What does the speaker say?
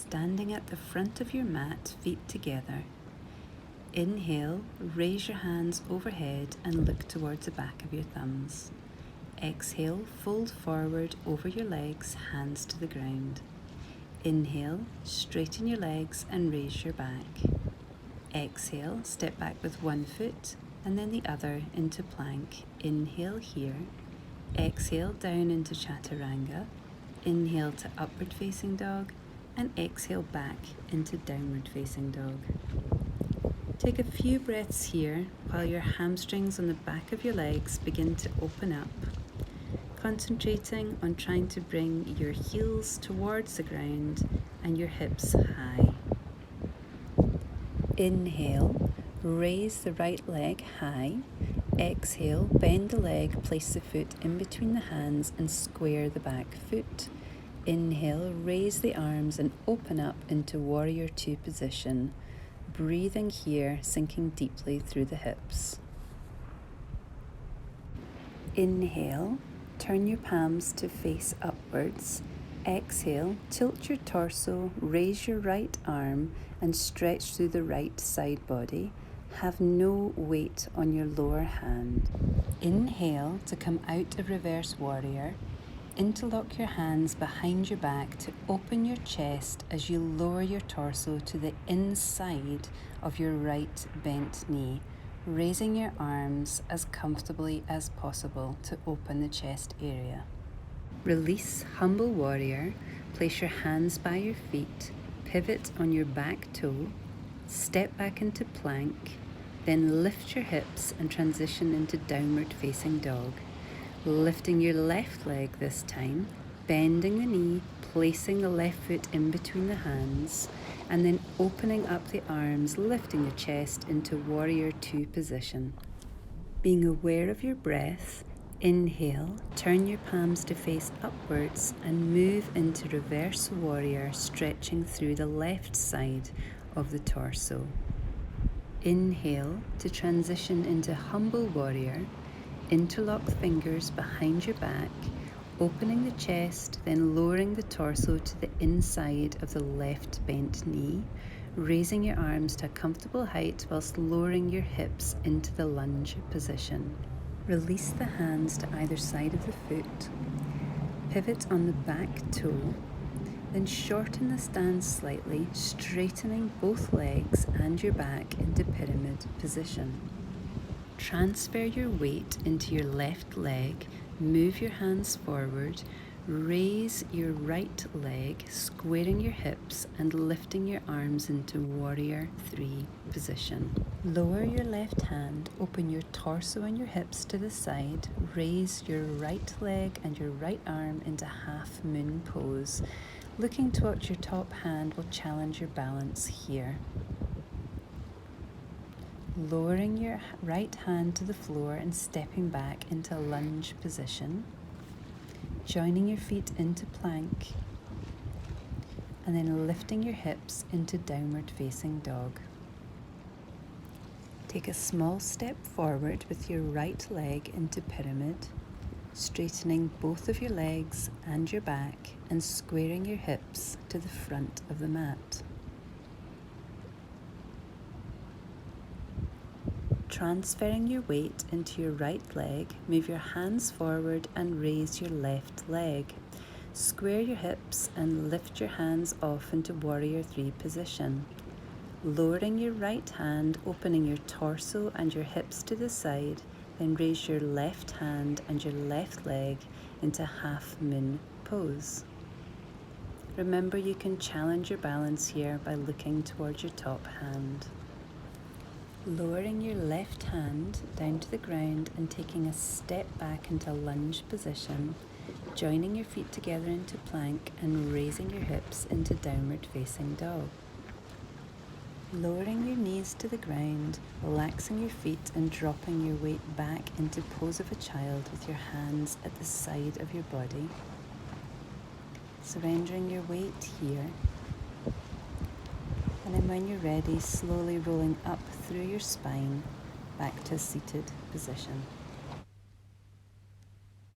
standing at the front of your mat, feet together. Inhale, raise your hands overhead and look towards the back of your thumbs. Exhale, fold forward over your legs, hands to the ground. Inhale, straighten your legs and raise your back. Exhale, step back with one foot and then the other into plank. Inhale here. Exhale down into chaturanga. Inhale to upward facing dog and exhale back into downward facing dog. Take a few breaths here while your hamstrings on the back of your legs begin to open up, concentrating on trying to bring your heels towards the ground and your hips high. Inhale, raise the right leg high. Exhale, bend the leg, place the foot in between the hands and square the back foot. Inhale, raise the arms and open up into warrior two position. Breathing here, sinking deeply through the hips. Inhale, turn your palms to face upwards. Exhale, tilt your torso, raise your right arm and stretch through the right side body. Have no weight on your lower hand. Inhale to come out of reverse warrior. Interlock your hands behind your back to open your chest as you lower your torso to the inside of your right bent knee, raising your arms as comfortably as possible to open the chest area. Release humble warrior, place your hands by your feet, pivot on your back toe, step back into plank, then lift your hips and transition into downward facing dog. Lifting your left leg this time, bending the knee, placing the left foot in between the hands, and then opening up the arms, lifting the chest into warrior two position. Being aware of your breath, inhale, turn your palms to face upwards and move into reverse warrior, stretching through the left side of the torso. Inhale to transition into humble warrior. Interlock fingers behind your back, opening the chest, then lowering the torso to the inside of the left bent knee, raising your arms to a comfortable height whilst lowering your hips into the lunge position. Release the hands to either side of the foot, pivot on the back toe, then shorten the stance slightly, straightening both legs and your back into pyramid position. Transfer your weight into your left leg, move your hands forward, raise your right leg, squaring your hips and lifting your arms into warrior three position. Lower your left hand, open your torso and your hips to the side, raise your right leg and your right arm into half moon pose. Looking towards your top hand will challenge your balance here. Lowering your right hand to the floor and stepping back into lunge position. Joining your feet into plank. And then lifting your hips into downward facing dog. Take a small step forward with your right leg into pyramid, straightening both of your legs and your back and squaring your hips to the front of the mat. Transferring your weight into your right leg, move your hands forward and raise your left leg. Square your hips and lift your hands off into warrior three position. Lowering your right hand, opening your torso and your hips to the side, then raise your left hand and your left leg into half moon pose. Remember, you can challenge your balance here by looking towards your top hand. Lowering your left hand down to the ground and taking a step back into lunge position, joining your feet together into plank and raising your hips into downward facing dog. Lowering your knees to the ground, relaxing your feet and dropping your weight back into pose of a child with your hands at the side of your body. Surrendering your weight here. And then when you're ready, slowly rolling up through your spine back to a seated position.